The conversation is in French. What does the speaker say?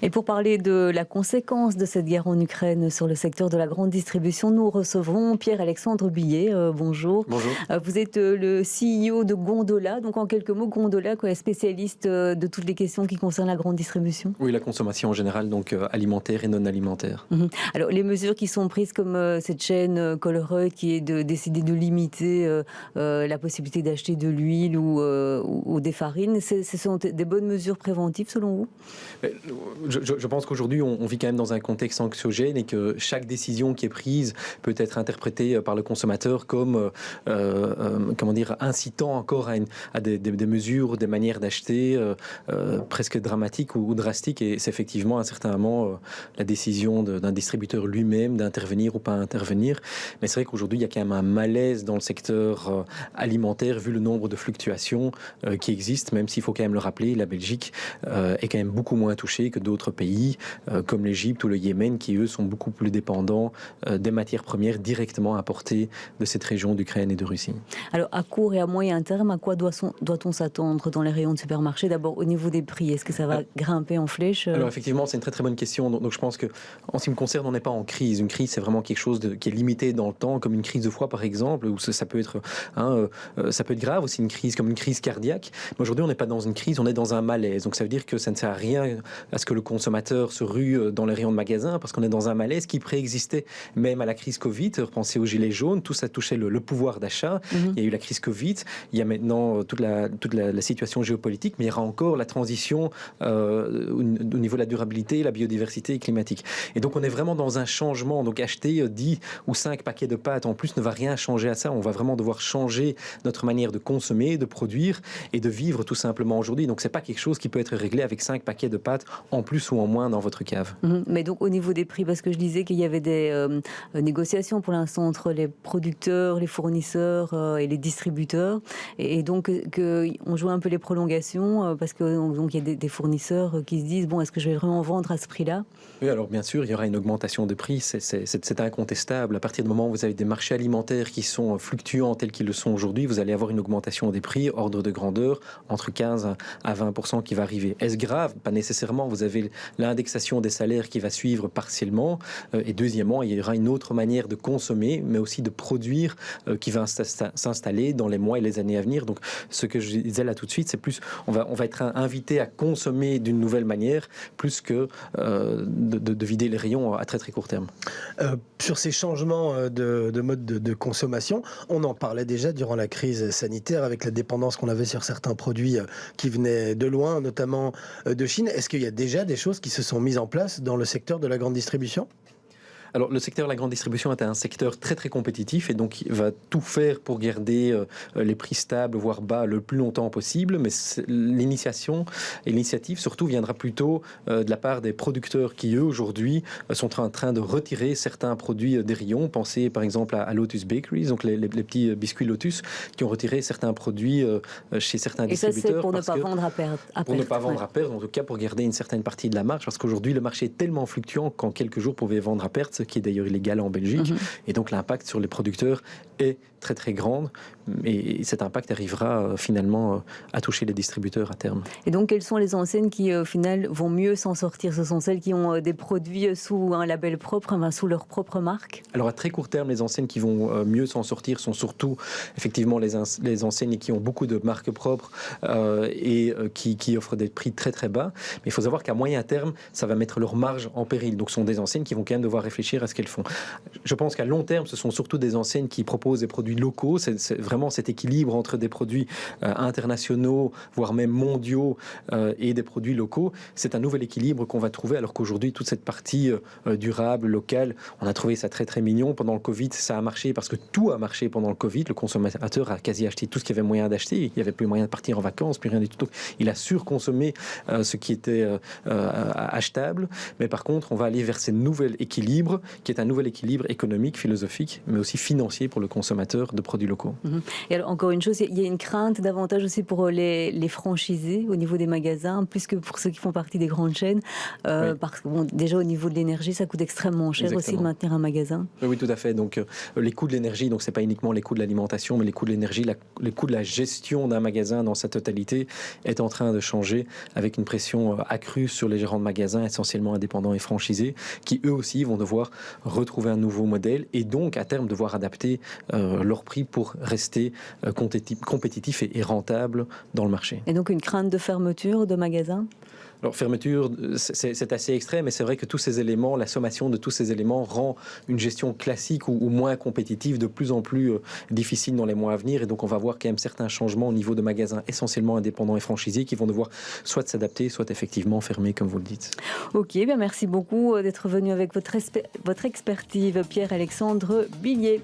Et pour parler de la conséquence de cette guerre en Ukraine sur le secteur de la grande distribution, nous recevons Pierre-Alexandre Billet. Bonjour. Bonjour. Vous êtes le CEO de Gondola. Donc en quelques mots, Gondola est spécialiste de toutes les questions qui concernent la grande distribution. Oui, la consommation en général, donc alimentaire et non alimentaire. Alors les mesures qui sont prises comme cette chaîne Colruyt qui est de décider de limiter la possibilité d'acheter de l'huile ou des farines, ce sont des bonnes mesures préventives selon vous? Je pense qu'aujourd'hui, on vit quand même dans un contexte anxiogène et que chaque décision qui est prise peut être interprétée par le consommateur comme incitant encore à des mesures, des manières d'acheter presque dramatiques ou drastiques. Et c'est effectivement à un certain moment la décision d'un distributeur lui-même d'intervenir ou pas intervenir. Mais c'est vrai qu'aujourd'hui, il y a quand même un malaise dans le secteur alimentaire vu le nombre de fluctuations qui existent, même s'il faut quand même le rappeler, la Belgique est quand même beaucoup moins touchée que d'autres pays comme l'Égypte ou le Yémen qui eux sont beaucoup plus dépendants des matières premières directement importées de cette région d'Ukraine et de Russie. Alors à court et à moyen terme, à quoi doit-on s'attendre dans les rayons de supermarché? D'abord au niveau des prix, est-ce que ça va grimper en flèche? Alors effectivement, c'est une très très bonne question. Donc je pense que en ce qui me concerne, on n'est pas en crise. Une crise, c'est vraiment quelque chose qui est limité dans le temps, comme une crise de froid par exemple, où ça peut être ça peut être grave aussi, une crise comme une crise cardiaque. Mais aujourd'hui, on n'est pas dans une crise, on est dans un malaise. Donc ça veut dire que ça ne sert à rien à ce que le consommateur se rue dans les rayons de magasins, parce qu'on est dans un malaise qui préexistait même à la crise Covid. Repensez aux gilets jaunes, tout ça touchait le pouvoir d'achat. Il y a eu la crise Covid, il y a maintenant toute la situation géopolitique, mais il y aura encore la transition au niveau de la durabilité, la biodiversité climatique. Et donc on est vraiment dans un changement. Donc acheter 10 ou 5 paquets de pâtes en plus ne va rien changer à ça. On va vraiment devoir changer notre manière de consommer, de produire et de vivre tout simplement aujourd'hui. Donc c'est pas quelque chose qui peut être réglé avec 5 paquets de pâtes en plus ou en moins dans votre cave. Mais donc au niveau des prix, parce que je disais qu'il y avait des négociations pour l'instant entre les producteurs, les fournisseurs et les distributeurs, et donc on joue un peu les prolongations parce que donc il y a des fournisseurs qui se disent bon, est-ce que je vais vraiment vendre à ce prix-là? Oui, alors bien sûr, il y aura une augmentation de prix, c'est incontestable. À partir du moment où vous avez des marchés alimentaires qui sont fluctuants tels qu'ils le sont aujourd'hui, vous allez avoir une augmentation des prix, ordre de grandeur, entre 15 à 20% qui va arriver. Est-ce grave? Pas nécessairement. Vous avez l'indexation des salaires qui va suivre partiellement. Et deuxièmement, il y aura une autre manière de consommer, mais aussi de produire qui va s'installer dans les mois et les années à venir. Donc, ce que je disais là tout de suite, c'est plus, on va être invité à consommer d'une nouvelle manière, plus que de vider les rayons à très très court terme. Sur ces changements de mode de consommation, on en parlait déjà durant la crise sanitaire avec la dépendance qu'on avait sur certains produits qui venaient de loin, notamment de Chine. Est-ce qu'il y a déjà des choses qui se sont mises en place dans le secteur de la grande distribution ? Alors, le secteur de la grande distribution est un secteur très très compétitif et donc il va tout faire pour garder les prix stables, voire bas, le plus longtemps possible. Mais l'initiative surtout viendra plutôt de la part des producteurs qui, eux, aujourd'hui, sont en train de retirer certains produits des rayons. Pensez par exemple à Lotus Bakeries, donc les petits biscuits Lotus, qui ont retiré certains produits chez certains distributeurs. Et ça, c'est pour ne pas vendre à perte. Pour ne pas vendre à perte, en tout cas pour garder une certaine partie de la marge, parce qu'aujourd'hui, le marché est tellement fluctuant qu'en quelques jours, vous pouvez vendre à perte, ce qui est d'ailleurs illégal en Belgique. Et donc l'impact sur les producteurs est très très grand. Et cet impact arrivera finalement à toucher les distributeurs à terme. Et donc quelles sont les enseignes qui au final vont mieux s'en sortir? Ce sont celles qui ont des produits sous un label propre, sous leur propre marque? Alors à très court terme, les enseignes qui vont mieux s'en sortir sont surtout effectivement les enseignes qui ont beaucoup de marques propres et qui offrent des prix très très bas. Mais il faut savoir qu'à moyen terme, ça va mettre leur marge en péril. Donc ce sont des enseignes qui vont quand même devoir réfléchir à ce qu'elles font. Je pense qu'à long terme, ce sont surtout des enseignes qui proposent des produits locaux. C'est vraiment cet équilibre entre des produits internationaux, voire même mondiaux, et des produits locaux. C'est un nouvel équilibre qu'on va trouver, alors qu'aujourd'hui, toute cette partie durable, locale, on a trouvé ça très très mignon. Pendant le Covid, ça a marché parce que tout a marché pendant le Covid. Le consommateur a quasi acheté tout ce qu'il y avait moyen d'acheter. Il n'y avait plus moyen de partir en vacances, plus rien du tout. Donc, il a surconsommé ce qui était achetable. Mais par contre, on va aller vers ces nouveaux équilibres équilibre qui est un nouvel équilibre économique, philosophique, mais aussi financier pour le consommateur de produits locaux. Et alors, encore une chose, il y a une crainte davantage aussi pour les franchisés au niveau des magasins, plus que pour ceux qui font partie des grandes chaînes, Oui. parce que déjà au niveau de l'énergie, ça coûte extrêmement cher aussi de maintenir un magasin. Oui, tout à fait. Donc, les coûts de l'énergie, donc c'est pas uniquement les coûts de l'alimentation, mais les coûts de l'énergie, les coûts de la gestion d'un magasin dans sa totalité est en train de changer avec une pression accrue sur les gérants de magasins, essentiellement indépendants et franchisés, qui eux aussi vont devoir retrouver un nouveau modèle et donc à terme devoir adapter leur prix pour rester compétitif et rentable dans le marché. Et donc une crainte de fermeture de magasins? Alors, fermeture, c'est assez extrême, mais c'est vrai que tous ces éléments, la sommation de tous ces éléments rend une gestion classique ou moins compétitive de plus en plus difficile dans les mois à venir. Et donc, on va voir quand même certains changements au niveau de magasins essentiellement indépendants et franchisés qui vont devoir soit s'adapter, soit effectivement fermer, comme vous le dites. Ok, bien merci beaucoup d'être venu avec votre expertise, Pierre-Alexandre Billier.